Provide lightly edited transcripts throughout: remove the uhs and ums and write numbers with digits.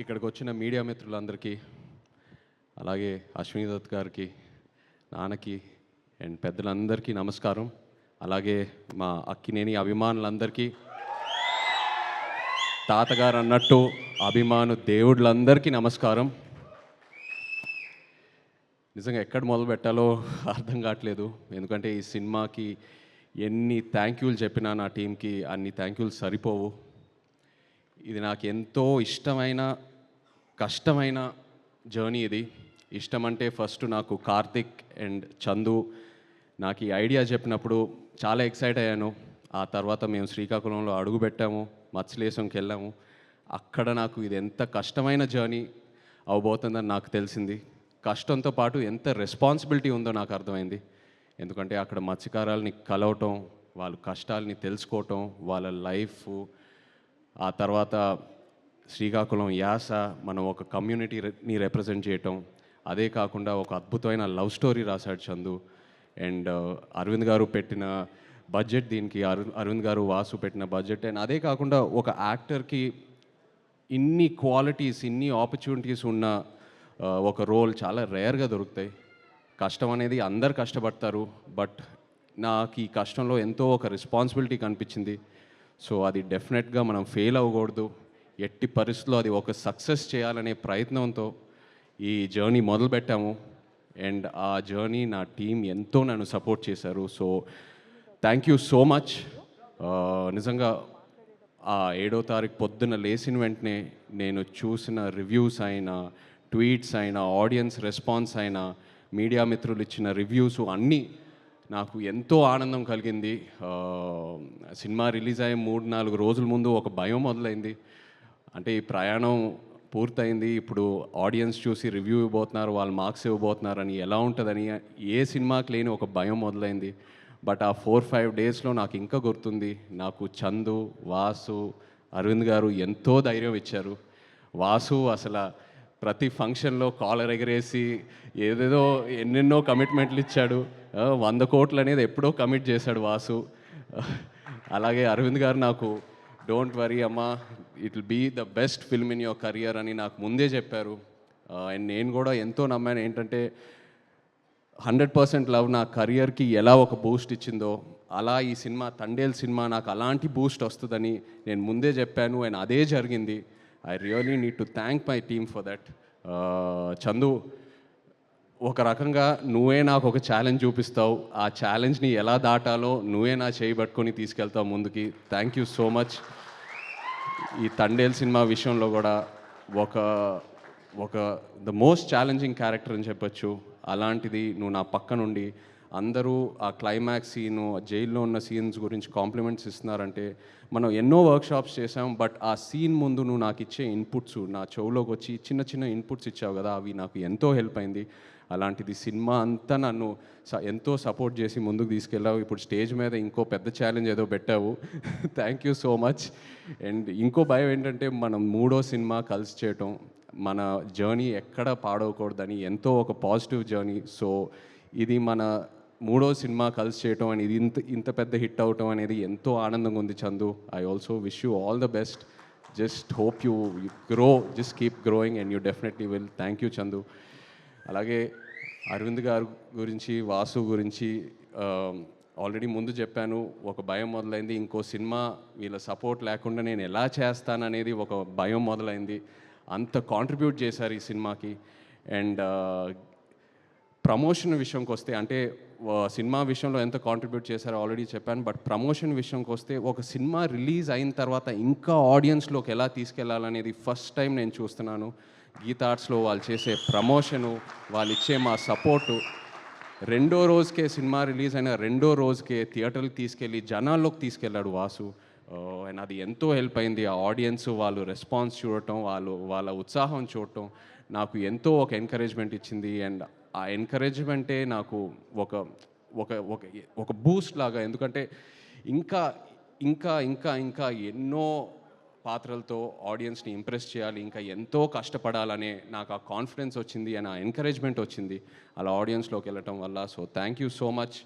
ఇక్కడికి వచ్చిన మీడియా మిత్రులందరికీ, అలాగే అశ్విని దత్ గారికి, నాన్నకి అండ్ పెద్దలందరికీ నమస్కారం. అలాగే మా అక్కినేని అభిమానులందరికీ, తాతగారు అన్నట్టు అభిమాను దేవుళ్ళందరికీ నమస్కారం. నిజంగా ఎక్కడ మొదలు పెట్టాలో అర్థం కావట్లేదు. ఎందుకంటే ఈ సినిమాకి ఎన్ని థ్యాంక్ యూలు చెప్పినా నా టీంకి అన్ని థ్యాంక్ యూలు సరిపోవు. ఇది నాకు ఎంతో ఇష్టమైన, కష్టమైన జర్నీ ఇది. ఇష్టం అంటే ఫస్ట్ నాకు కార్తిక్ అండ్ చందు నాకు ఈ ఐడియా చెప్పినప్పుడు చాలా ఎక్సైట్ అయ్యాను. ఆ తర్వాత మేము శ్రీకాకుళంలో అడుగు పెట్టాము, మత్స్యలేశంకి వెళ్ళాము. అక్కడ నాకు ఇది ఎంత కష్టమైన జర్నీ అవబోతుందని నాకు తెలిసింది. కష్టంతో పాటు ఎంత రెస్పాన్సిబిలిటీ ఉందో నాకు అర్థమైంది. ఎందుకంటే అక్కడ మత్స్యకారులని కలవటం, వాళ్ళ కష్టాలని తెలుసుకోవటం, వాళ్ళ లైఫ్, ఆ తర్వాత శ్రీకాకుళం యాస, మనం ఒక కమ్యూనిటీని రిప్రజెంట్ చేయటం, అదే కాకుండా ఒక అద్భుతమైన లవ్ స్టోరీ రాశాడు చందు. అండ్ అరవింద్ గారు పెట్టిన బడ్జెట్ దీనికి, అరవింద్ గారు వాసు పెట్టిన బడ్జెట్. అండ్ అదే కాకుండా ఒక యాక్టర్కి ఇన్ని క్వాలిటీస్, ఇన్ని ఆపర్చునిటీస్ ఉన్న ఒక రోల్ చాలా రేర్గా దొరుకుతాయి. కష్టం అనేది అందరు కష్టపడతారు, బట్ నాకు ఈ కష్టంలో ఎంతో ఒక రెస్పాన్సిబిలిటీ కనిపించింది. సో అది డెఫినెట్గా మనం ఫెయిల్ అవ్వకూడదు. ఎట్టి పరిస్థితుల్లో అది ఒక సక్సెస్ చేయాలనే ప్రయత్నంతో ఈ జర్నీ మొదలుపెట్టాము. అండ్ ఆ జర్నీ నా టీం ఎంతో నన్ను సపోర్ట్ చేశారు. So thank you so much. నిజంగా ఆ 7వ తారీఖు పొద్దున్న లేచిన వెంటనే నేను చూసిన రివ్యూస్ అయినా, ట్వీట్స్ అయినా, ఆడియన్స్ రెస్పాన్స్ అయినా, మీడియా మిత్రులు ఇచ్చిన రివ్యూస్ అన్నీ నాకు ఎంతో ఆనందం కలిగింది. సినిమా రిలీజ్ అయ్యే 3-4 రోజుల ముందు ఒక భయం మొదలైంది. అంటే ఈ ప్రయాణం పూర్తయింది, ఇప్పుడు ఆడియన్స్ చూసి రివ్యూ ఇవ్వబోతున్నారు, వాళ్ళు మార్క్స్ ఇవ్వబోతున్నారని, ఎలా ఉంటుందని ఏ సినిమాకి లేని ఒక భయం మొదలైంది. బట్ ఆ 4-5 డేస్లో నాకు ఇంకా గుర్తుంది, నాకు చందు, వాసు, అరవింద్ గారు ఎంతో ధైర్యం ఇచ్చారు. వాసు అసలు ప్రతి ఫంక్షన్లో కాలర్ ఎగరేసి ఏదేదో ఎన్నెన్నో కమిట్మెంట్లు ఇచ్చాడు. 100 కోట్లు అనేది ఎప్పుడో కమిట్ చేశాడు వాసు. అలాగే అరవింద్ గారు నాకు డోంట్ వరీ అమ్మా, it will be the best film in your career అని నాకు ముందే చెప్పారు. అండ్ నేను కూడా ఎంతో నమ్మాను. ఏంటంటే 100% లవ్ నా కెరియర్కి ఎలా ఒక బూస్ట్ ఇచ్చిందో, అలా ఈ సినిమా తండేల్ సినిమా నాకు అలాంటి బూస్ట్ వస్తుందని నేను ముందే చెప్పాను. అండ్ అదే జరిగింది. I really need to thank my team for that. Chandu, ఒక రకంగా నువ్వే నాకు ఒక ఛాలెంజ్ చూపిస్తావు. ఆ ఛాలెంజ్ని ఎలా దాటాలో నువ్వే నా చేయి పట్టుకొని తీసుకెళ్తావు ముందుకి. Thank you so much. ఈ తండేల్ సినిమా విషయంలో కూడా ఒక ఒక ద మోస్ట్ ఛాలెంజింగ్ క్యారెక్టర్ అని చెప్పొచ్చు. అలాంటిది నువ్వు నా పక్క నుండి అందరూ ఆ క్లైమాక్స్ సీను, జైల్లో ఉన్న సీన్స్ గురించి కాంప్లిమెంట్స్ ఇస్తున్నారంటే, మనం ఎన్నో వర్క్షాప్స్ చేసాం, బట్ ఆ సీన్ ముందు నువ్వు నాకు ఇచ్చే ఇన్పుట్స్, నా చెవులోకి వచ్చి చిన్న చిన్న ఇన్పుట్స్ ఇచ్చావు కదా, అవి నాకు ఎంతో హెల్ప్ అయింది. అలాంటిది సినిమా అంతా నన్ను ఎంతో సపోర్ట్ చేసి ముందుకు తీసుకెళ్ళావు. ఇప్పుడు స్టేజ్ మీద ఇంకో పెద్ద ఛాలెంజ్ ఏదో పెట్టావు. Thank you so much. And ఇంకో భయం ఏంటంటే, మనం 3వ సినిమా కలిసి చేయటం, మన జర్నీ ఎక్కడ పాడవకూడదని ఎంతో ఒక పాజిటివ్ జర్నీ. సో ఇది మన 3వ సినిమా కలిసి చేయటం అని, ఇది ఇంత పెద్ద హిట్ అవటం అనేది ఎంతో ఆనందంగా ఉంది Chandu. I also wish you all the best. Just hope you grow, just keep growing and you definitely will. Thank you Chandu. అలాగే అరవింద్ గారు గురించి, వాసు గురించి ఆల్రెడీ ముందు చెప్పాను. ఒక భయం మొదలైంది. ఇంకో సినిమా వీళ్ళ సపోర్ట్ లేకుండా నేను ఎలా చేస్తాననేది ఒక భయం మొదలైంది. అంత కాంట్రిబ్యూట్ చేశారు ఈ సినిమాకి. అండ్ ప్రమోషన్ విషయంకి వస్తే, అంటే సినిమా విషయంలో ఎంత కాంట్రిబ్యూట్ చేశారో ఆల్రెడీ చెప్పాను, బట్ ప్రమోషన్ విషయంకి వస్తే ఒక సినిమా రిలీజ్ అయిన తర్వాత ఇంకా ఆడియన్స్లోకి ఎలా తీసుకెళ్లాలనేది ఫస్ట్ టైం నేను చూస్తున్నాను. గీతా ఆర్ట్స్లో వాళ్ళు చేసే ప్రమోషను, వాళ్ళు ఇచ్చే మా సపోర్టు, 2వ రోజుకే సినిమా రిలీజ్ అయిన 2వ రోజుకే థియేటర్కి తీసుకెళ్ళి జనాల్లోకి తీసుకెళ్ళాడు వాసు. అండ్ అది ఎంతో హెల్ప్ అయింది. ఆ ఆడియన్స్ వాళ్ళు రెస్పాన్స్ చూడటం, వాళ్ళ ఉత్సాహం చూడటం నాకు ఎంతో ఒక ఎంకరేజ్మెంట్ ఇచ్చింది. అండ్ ఆ ఎంకరేజ్మెంటే నాకు ఒక ఒక ఒక ఒక బూస్ట్ లాగా. ఎందుకంటే ఇంకా ఇంకా ఇంకా ఇంకా ఎన్నో పాత్రలతో ఆడియన్స్ని ఇంప్రెస్ చేయాలి, ఇంకా ఎంతో కష్టపడాలనే నాకు ఆ కాన్ఫిడెన్స్ వచ్చింది, అండ్ ఆ ఎంకరేజ్మెంట్ వచ్చింది అలా ఆడియన్స్లోకి వెళ్ళటం వల్ల. So thank you so much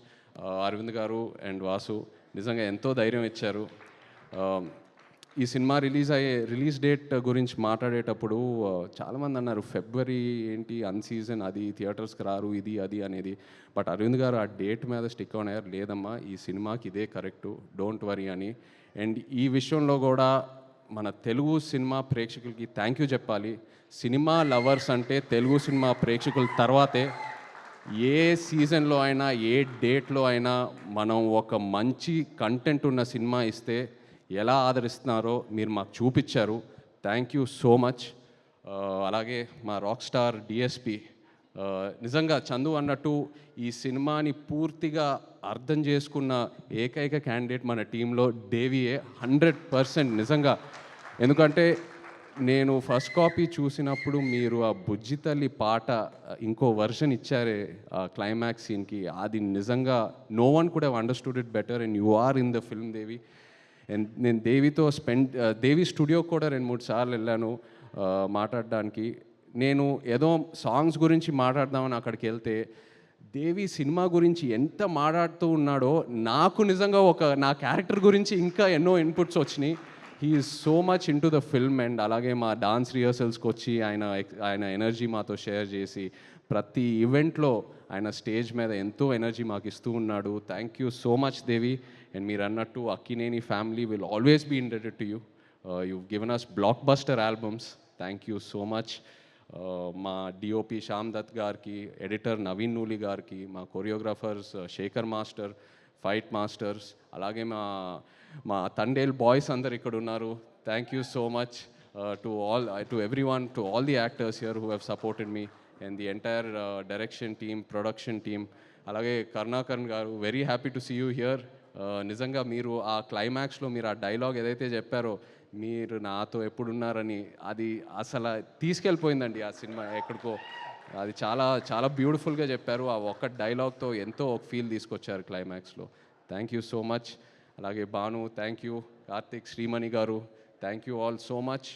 Aravind గారు అండ్ వాసు. నిజంగా ఎంతో ధైర్యం ఇచ్చారు. ఈ సినిమా రిలీజ్ డేట్ గురించి మాట్లాడేటప్పుడు చాలామంది అన్నారు ఫిబ్రవరి ఏంటి అన్సీజన్, అది థియేటర్స్కి రారు, ఇది అది అనేది. బట్ అరవింద్ గారు ఆ డేట్ మీద స్టిక్ ఆన్ అయ్యారు, లేదమ్మా ఈ సినిమాకి ఇదే కరెక్టు, డోంట్ వరీ అని. అండ్ ఈ విషయంలో కూడా మన తెలుగు సినిమా ప్రేక్షకులకి థ్యాంక్ యూ చెప్పాలి. సినిమా లవర్స్ అంటే తెలుగు సినిమా ప్రేక్షకుల తర్వాతే. ఏ సీజన్లో అయినా ఏ డేట్లో అయినా మనం ఒక మంచి కంటెంట్ ఉన్న సినిమా ఇస్తే ఎలా ఆదరిస్తున్నారో మీరు మాకు చూపించారు. Thank you so much. అలాగే మా రాక్ స్టార్ డిఎస్పి, నిజంగా చందు అన్నట్టు ఈ సినిమాని పూర్తిగా అర్థం చేసుకున్న ఏకైక క్యాండిడేట్ మన టీంలో దేవియే, 100% నిజంగా. ఎందుకంటే నేను ఫస్ట్ కాపీ చూసినప్పుడు మీరు ఆ బుజ్జి తల్లి పాట ఇంకో వర్షన్ ఇచ్చారే ఆ క్లైమాక్స్ సీన్కి, అది నిజంగా no one could have understood it better and you are in the film Devi. And నేను దేవితో దేవి స్టూడియోకి కూడా 2-3 సార్లు వెళ్ళాను మాట్లాడడానికి. నేను ఏదో సాంగ్స్ గురించి మాట్లాడదామని అక్కడికి వెళ్తే దేవి సినిమా గురించి ఎంత మాట్లాడుతూ ఉన్నాడో నాకు నిజంగా నా క్యారెక్టర్ గురించి ఇంకా ఎన్నో ఇన్పుట్స్ వచ్చినాయి. He is so much in to the film. And అలాగే మా డాన్స్ రిహర్సల్స్కి వచ్చి ఆయన ఎనర్జీ మాతో షేర్ చేసి ప్రతి ఈవెంట్లో ఆయన స్టేజ్ మీద ఎంతో ఎనర్జీ మాకు ఇస్తూ ఉన్నాడు. Thank you so much Devi. And మీరు అన్నట్టు Akkineni family will always be indebted to you. You given us blockbuster albums. Thank you so much. మా డిఓపి శ్యామ్ దత్ గారికి, ఎడిటర్ నవీన్ నూలి గారికి, మా choreographers Shekhar master, fight masters, అలాగే మా తండేల్ బాయ్స్ అందరు ఇక్కడ ఉన్నారు. Thank you so much to everyone, to all the actors here who have supported me and the entire direction team, production team. అలాగే కరుణాకరణ్ గారు, very happy to see you here. నిజంగా మీరు ఆ క్లైమాక్స్లో మీరు ఆ డైలాగ్ ఏదైతే చెప్పారో, మీరు నాతో ఎప్పుడున్నారని, అది అసలు తీసుకెళ్ళిపోయిందండి ఆ సినిమా ఎక్కడికో. అది చాలా చాలా బ్యూటిఫుల్గా చెప్పారు. ఆ ఒక్క డైలాగ్తో ఎంతో ఒక ఫీల్ తీసుకొచ్చారు క్లైమాక్స్లో. Thank you so much. అలాగే భాను, థ్యాంక్ యూ. కార్తిక్, శ్రీమణి గారు, thank you all so much.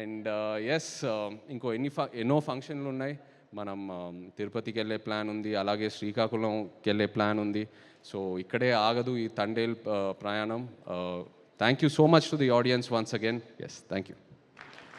And yes, ఇంకో ఎన్నో ఫంక్షన్లు ఉన్నాయి. మనం తిరుపతికి వెళ్ళే ప్లాన్ ఉంది, అలాగే శ్రీకాకుళంకి వెళ్ళే ప్లాన్ ఉంది. సో ఇక్కడే ఆగదు ఈ తండేల్ ప్రయాణం. Thank you so much to the audience once again. Yes, thank you.